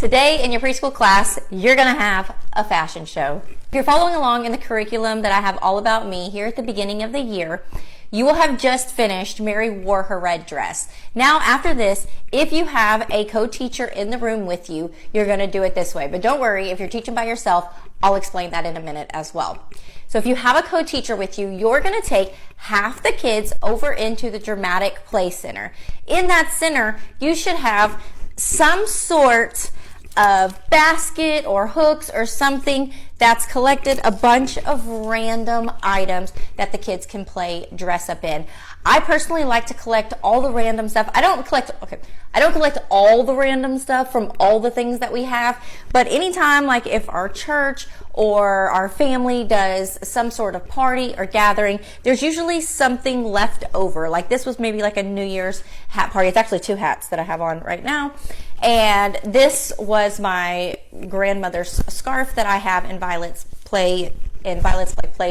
Today in your preschool class, you're going to have a fashion show. If you're following along in the curriculum that I have all about me here at the beginning of the year, you will have just finished Mary Wore Her Red Dress. Now, after this, if you have a co-teacher in the room with you, you're going to do it this way. But don't worry, if you're teaching by yourself, I'll explain that in a minute as well. So if you have a co-teacher with you, you're going to take half the kids over into the Dramatic Play Center. In that center, you should have some sort of basket or hooks or something that's collected a bunch of random items that the kids can play dress up in. I personally like to collect all the random stuff. I don't collect all the random stuff from all the things that we have, but anytime, like if our church or our family does some sort of party or gathering, there's usually something left over. Like this was maybe like a New Year's hat party. It's actually two hats that I have on right now. And this was my grandmother's scarf that I have in Violet's Play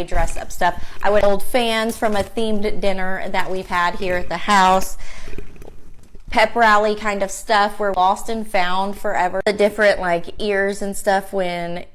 dress up stuff. I would old fans from a themed dinner that we've had here at the house. Pep rally kind of stuff. We're lost and found forever. The different like ears and stuff when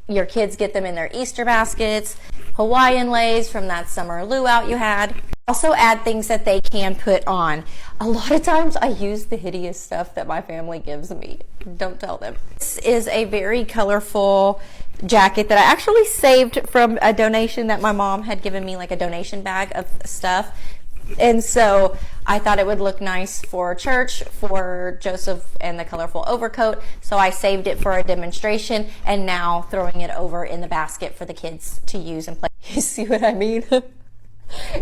your kids get them in their Easter baskets. Hawaiian lays from that summer luau you had. Also add things that they can put on. A lot of times I use the hideous stuff that my family gives me. Don't tell them. This is a very colorful jacket that I actually saved from a donation that my mom had given me, like a donation bag of stuff. And so I thought it would look nice for church, for Joseph and the colorful overcoat. So I saved it for a demonstration and now throwing it over in the basket for the kids to use and play. You see what I mean?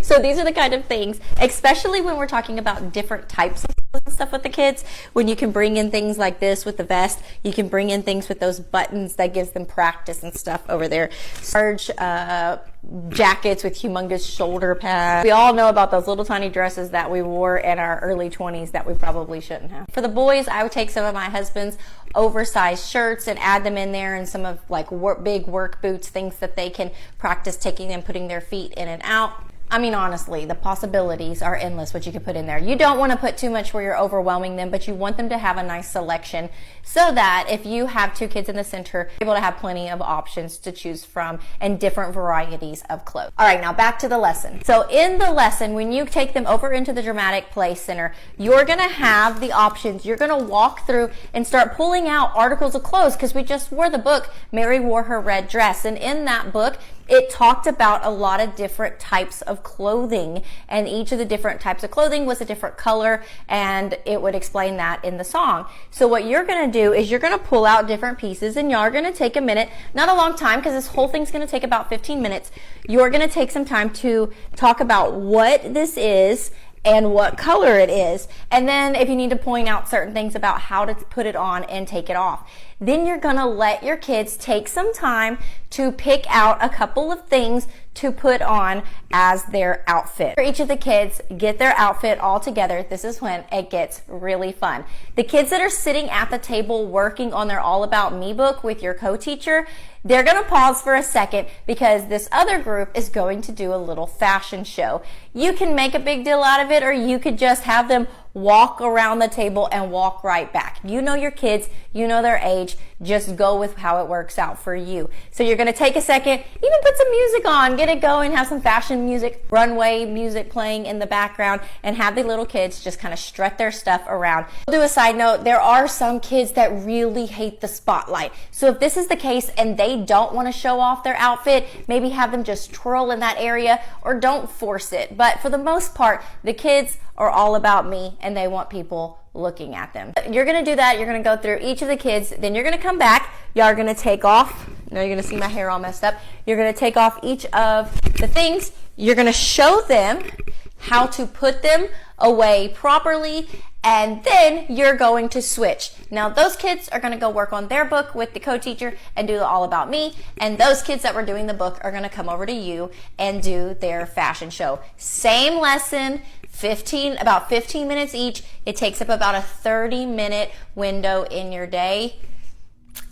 So these are the kind of things, especially when we're talking about different types of stuff with the kids, when you can bring in things like this with the vest, you can bring in things with those buttons that gives them practice and stuff over there. Large jackets with humongous shoulder pads. We all know about those little tiny dresses that we wore in our early 20s that we probably shouldn't have. For the boys, I would take some of my husband's oversized shirts and add them in there, and some of like big work boots, things that they can practice taking and putting their feet in and out. I mean, honestly, the possibilities are endless what you could put in there. You don't want to put too much where you're overwhelming them, but you want them to have a nice selection so that if you have two kids in the center, you're able to have plenty of options to choose from and different varieties of clothes. All right, now back to the lesson. So in the lesson, when you take them over into the Dramatic Play Center, you're going to have the options. You're going to walk through and start pulling out articles of clothes, because we just wore the book, Mary Wore Her Red Dress. And in that book, it talked about a lot of different types of clothing, and each of the different types of clothing was a different color, and it would explain that in the song. So what you're going to do is you're going to pull out different pieces, and you're going to take a minute, not a long time, because this whole thing's going to take about 15 minutes. You're going to take some time to talk about what this is and what color it is, and then if you need to point out certain things about how to put it on and take it off. Then you're gonna let your kids take some time to pick out a couple of things to put on as their outfit. For each of the kids, get their outfit all together. This is when it gets really fun. The kids that are sitting at the table working on their All About Me book with your co-teacher, they're gonna pause for a second because this other group is going to do a little fashion show. You can make a big deal out of it, or you could just have them walk around the table and walk right back. You know your kids, you know their age, just go with how it works out for you. So you're gonna take a second, even put some music on, get it going, have some fashion music, runway music playing in the background, and have the little kids just kind of strut their stuff around. I'll do a side note, there are some kids that really hate the spotlight. So if this is the case and they don't wanna show off their outfit, maybe have them just twirl in that area, or don't force it. But for the most part, the kids are all about me and they want people looking at them. You're gonna do that, you're gonna go through each of the kids, then you're gonna come back, y'all are gonna take off, now you're gonna see my hair all messed up, you're gonna take off each of the things, you're gonna show them how to put them away properly, and then you're going to switch. Now those kids are going to go work on their book with the co-teacher and do the All About Me, and those kids that were doing the book are going to come over to you and do their fashion show. Same lesson, about 15 minutes each. It takes up about a 30-minute window in your day.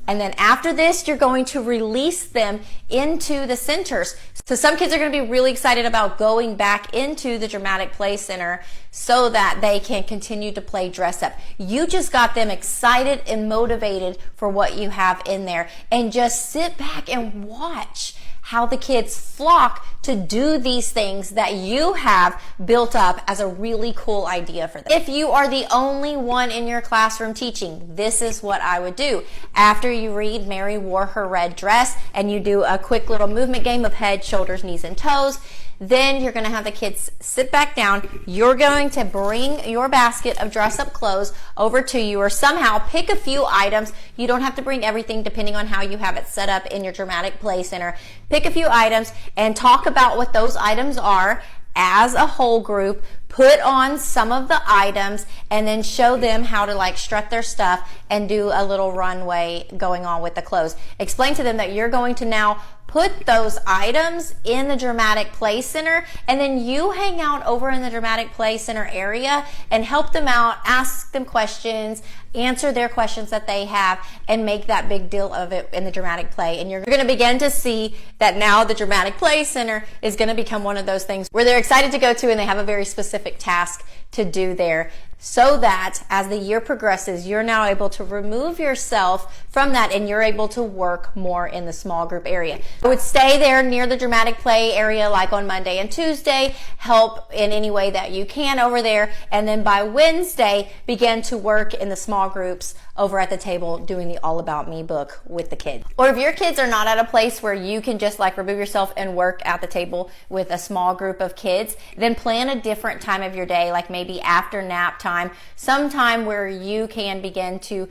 And then after this, you're going to release them into the centers. So some kids are going to be really excited about going back into the dramatic play center so that they can continue to play dress up. You just got them excited and motivated for what you have in there. And just sit back and watch how the kids flock to do these things that you have built up as a really cool idea for them. If you are the only one in your classroom teaching, this is what I would do. After you read Mary Wore Her Red Dress and you do a quick little movement game of head, shoulders, knees, and toes, then you're going to have the kids sit back down. You're going to bring your basket of dress-up clothes over to you, or somehow pick a few items. You don't have to bring everything depending on how you have it set up in your dramatic play center. Pick a few items and talk about what those items are as a whole group. Put on some of the items and then show them how to like strut their stuff and do a little runway going on with the clothes. Explain to them that you're going to now put those items in the dramatic play center, and then you hang out over in the dramatic play center area and help them out, ask them questions, answer their questions that they have, and make that big deal of it in the dramatic play. And you're going to begin to see that now the dramatic play center is going to become one of those things where they're excited to go to and they have a very specific task to do there, so that as the year progresses, you're now able to remove yourself from that and you're able to work more in the small group area. I would stay there near the dramatic play area like on Monday and Tuesday, help in any way that you can over there, and then by Wednesday, begin to work in the small groups over at the table doing the All About Me book with the kids. Or if your kids are not at a place where you can just like remove yourself and work at the table with a small group of kids, then plan a different time of your day, like maybe after nap time, sometime where you can begin to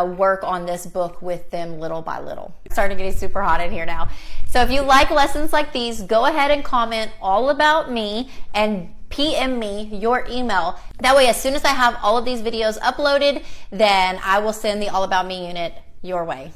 work on this book with them little by little. It's starting getting super hot in here now. So if you like lessons like these, go ahead and comment All About Me and PM me your email. That way, as soon as I have all of these videos uploaded, then I will send the All About Me unit your way.